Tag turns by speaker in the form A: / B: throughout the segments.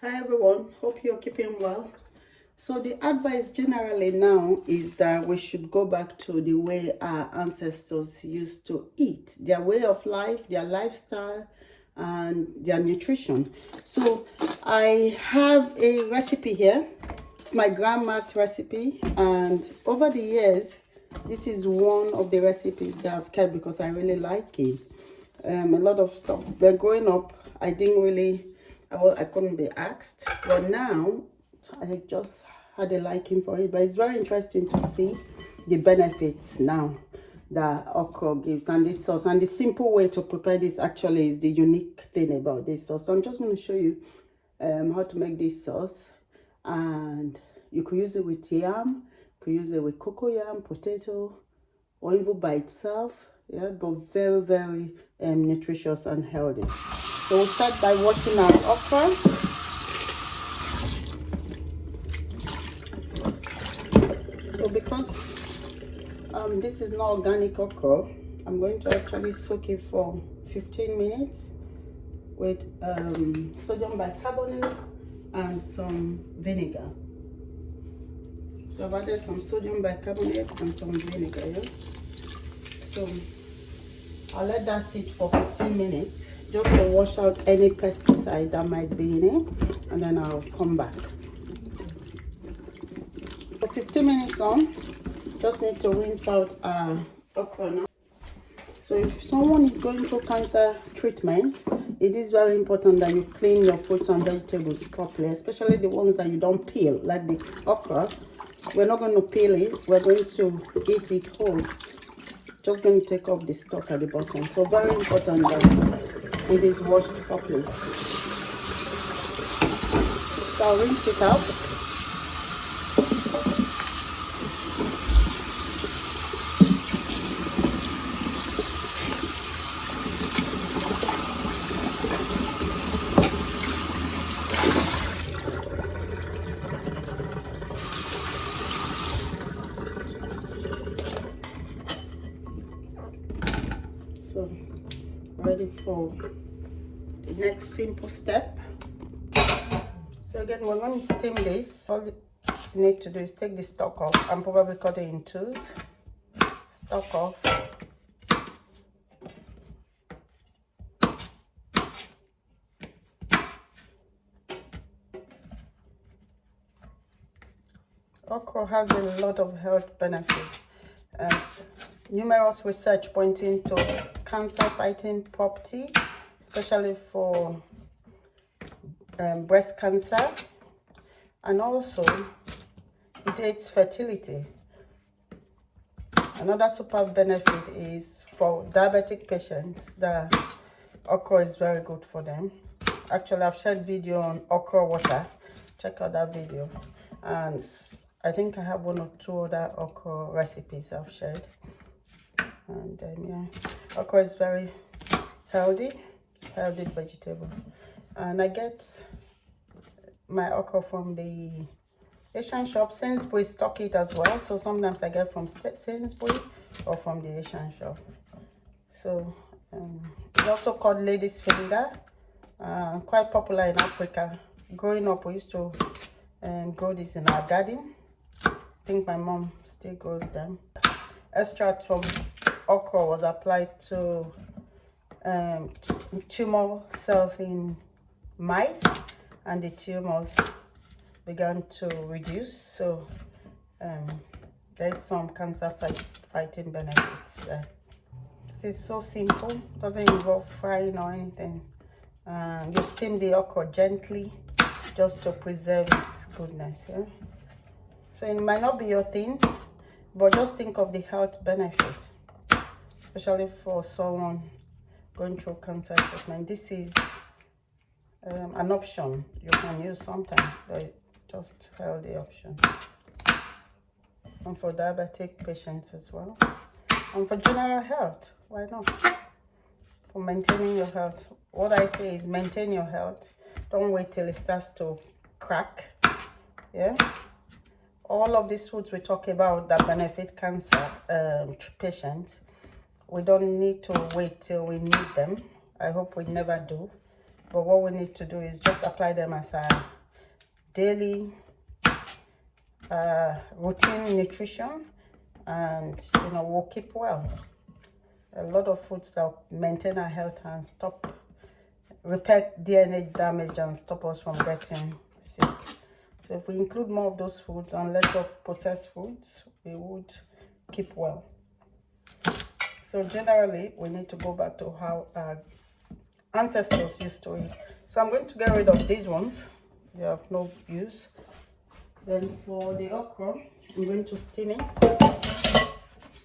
A: Hi everyone, hope you're keeping well. So the advice generally now is that we should go back to the way our ancestors used to eat, their way of life, their lifestyle, and their nutrition. So I have a recipe here. It's my grandma's recipe, and over the years, this is one of the recipes that I've kept because I really like it. A lot of stuff. But growing up, I didn't really, I couldn't be asked. But now, I just had a liking for it. But it's very interesting to see the benefits now that okra gives, and this sauce. And the simple way to prepare this actually is the unique thing about this sauce. So I'm just going to show you how to make this sauce. And you could use it with yam, you could use it with cocoyam, potato, or even by itself. Yeah, but very nutritious and healthy. So we'll start by washing our okra. So because this is not organic okra, I'm going to actually soak it for 15 minutes with sodium bicarbonate and some vinegar. So I've added some sodium bicarbonate and some vinegar. Yeah? So I'll let that sit for 15 minutes just to wash out any pesticide that might be in it, and then I'll come back. For 15 minutes on, just need to rinse out our okra now. So if someone is going through cancer treatment, it is very important that you clean your fruits and vegetables properly, especially the ones that you don't peel, like the okra. We're not going to peel it, we're going to eat it whole. Just going to take off the stalk at the bottom. So very important that it is washed properly. So I'll rinse it out. So ready for the next simple step. So again, we're going to steam this. All you need to do is take the stalk off and probably cut it in twos. Stalk off. Okra has a lot of health benefits. Numerous research pointing to its cancer-fighting property, especially for breast cancer, and also it aids fertility. Another super benefit is for diabetic patients that okra is very good for them. Actually, I've shared video on okra water. Check out that video. And I think I have one or two other okra recipes I've shared. And yeah, okra is very healthy vegetable. And I get my okra from the Asian shop. Sainsbury stock it as well, so sometimes I get from Sainsbury or from the Asian shop. So it's also called lady's finger, quite popular in Africa. Growing up, we used to grow this in our garden. I think my mom still grows them. Extract from okra was applied to tumor cells in mice, and the tumors began to reduce. So there's some cancer fighting benefits there. This is so simple, doesn't involve frying or anything. You steam the okra gently just to preserve its goodness. Yeah? So it might not be your thing, but just think of the health benefit, especially for someone going through cancer treatment. This is an option you can use sometimes, but just healthy option. And for diabetic patients as well, and for general health, why not? For maintaining your health. What I say is maintain your health. Don't wait till it starts to crack. Yeah, all of these foods we talk about that benefit cancer patients, we don't need to wait till we need them. I hope we never do. But what we need to do is just apply them as a daily routine nutrition, and you know, we'll keep well. A lot of foods that maintain our health and stop, repair DNA damage and stop us from getting sick. So if we include more of those foods and less of processed foods, we would keep well. So generally, we need to go back to how our ancestors used to eat. So I'm going to get rid of these ones. They have no use. Then for the okra, I'm going to steam it.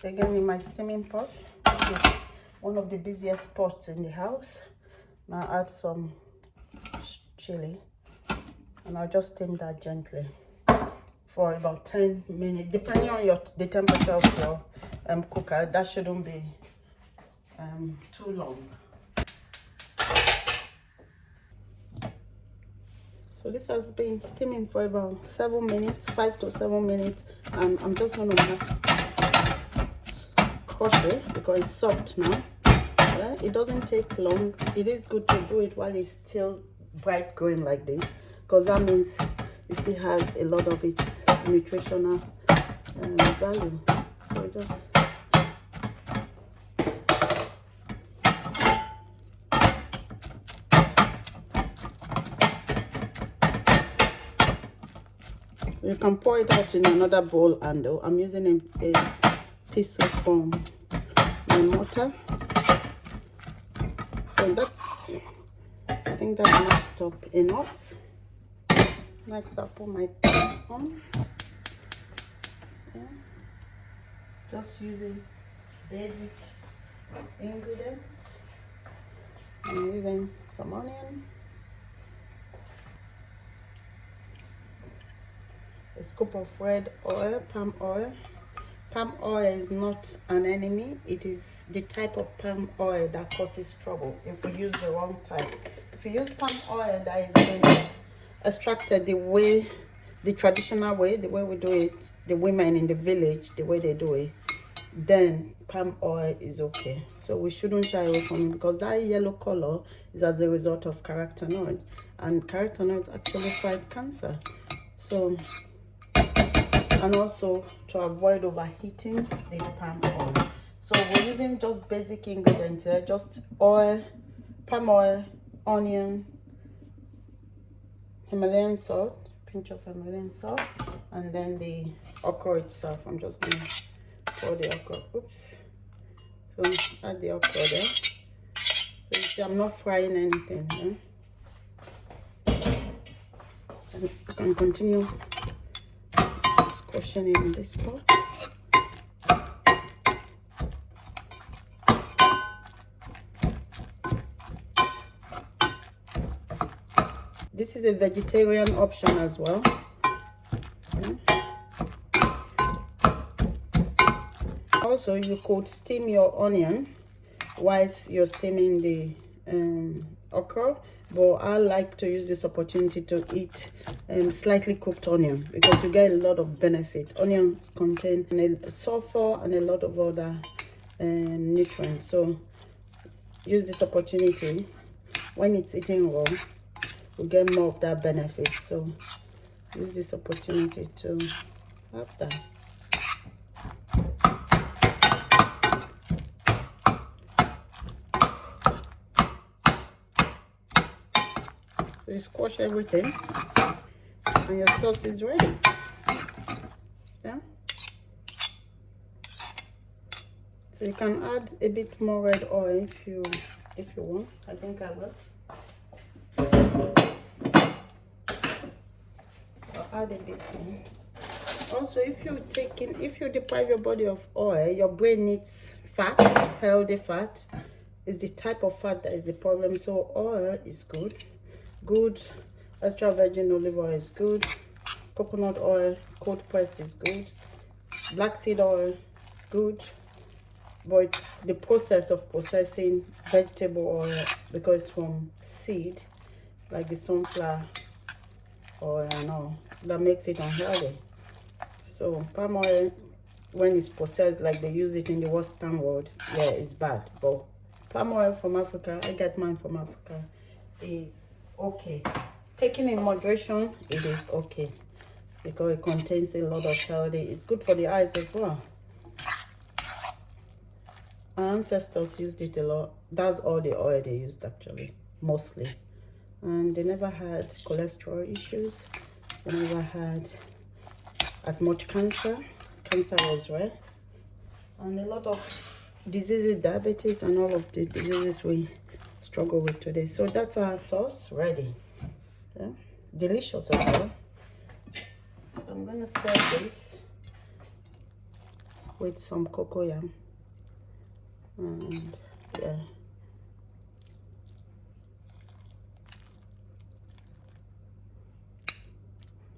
A: Again, in my steaming pot, which is one of the busiest pots in the house. Now add some chili, and I'll just steam that gently for about 10 minutes, depending on the temperature of your cooker. That shouldn't be too long. So this has been steaming for about 7 minutes, 5 to 7 minutes, and I'm just going to crush it because it's soft now. Yeah, it doesn't take long. It is good to do it while it's still bright green like this, because that means it still has a lot of its nutritional value. So just you can pour it out in another bowl, and I'm using a piece of my mortar. So that's, I think that's mashed up enough. Next I'll put my pan on. Yeah. Just using basic ingredients. I'm using some onion, a scoop of red oil, palm oil. Palm oil is not an enemy. It is the type of palm oil that causes trouble if we use the wrong type. If you use palm oil that is been extracted the traditional way, the way we do it, the women in the village, the way they do it, then palm oil is okay. So we shouldn't shy away from it, because that yellow color is as a result of carotenoids, and carotenoids actually fight cancer. So, and also to avoid overheating the palm oil. So we're using just basic ingredients here, just oil, palm oil, onion, Himalayan salt, pinch of Himalayan salt, and then the okra itself. I'm just going to pour the okra. Oops. So add the okra there. So you see, I'm not frying anything. And I can continue squashing it in this pot. This is a vegetarian option as well. Also, you could steam your onion whilst you're steaming the okra, but I like to use this opportunity to eat slightly cooked onion, because you get a lot of benefit. Onions contain sulfur and a lot of other nutrients, so use this opportunity. When it's eaten raw, you get more of that benefit, so use this opportunity to have that. So you squash everything and your sauce is ready. Yeah. So you can add a bit more red oil if you want. I think I will. So I'll add a bit more. Also, if you deprive your body of oil, your brain needs fat, healthy fat. It's the type of fat that is the problem. So oil is good. Extra virgin olive oil is good. Coconut oil, cold pressed, is good. Black seed oil, good. But the process of processing vegetable oil, because from seed, like the sunflower oil and all, that makes it unhealthy. So palm oil, when it's processed like they use it in the Western world, yeah, it's bad. But palm oil from Africa, I get mine from Africa, is okay. Taken in moderation, it is okay, because it contains a lot of healthy. It's good for the eyes as well. Our ancestors used it a lot. That's all the oil they used, actually, mostly. And they never had cholesterol issues. They never had as much cancer. Cancer was rare. And a lot of diseases, diabetes, and all of the diseases we struggle with today. So that's our sauce ready. Yeah? Delicious as well. I'm going to serve this with some cocoyam. And yeah.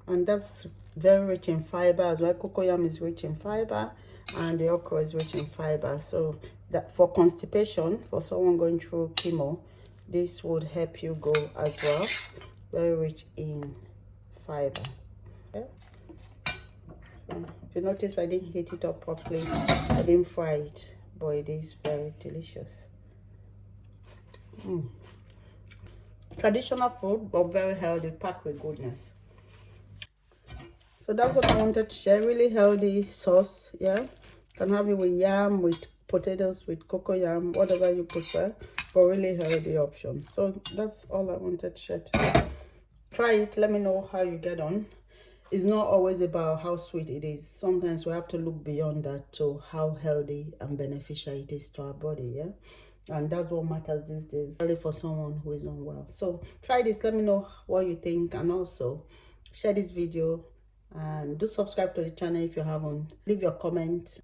A: And that's very rich in fiber as well. Cocoyam is rich in fiber, and the okra is rich in fiber. So that for constipation, for someone going through chemo, this would help you go as well. Very rich in fiber. Okay? So if you notice, I didn't heat it up properly. I didn't fry it, but it is very delicious. Traditional food, but very healthy, packed with goodness. So that's what I wanted to share. Really healthy sauce. Yeah, you can have it with yam, with potatoes, with cocoyam, whatever you prefer, but really healthy option. So that's all I wanted to share today. Try it, let me know how you get on. It's not always about how sweet it is. Sometimes we have to look beyond that to how healthy and beneficial it is to our body. Yeah, and that's what matters these days, especially for someone who is unwell. So try this, let me know what you think, and also share this video, and do subscribe to the channel if you haven't. Leave your comment.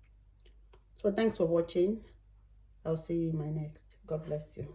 A: So thanks for watching. I'll see you in my next. God bless you.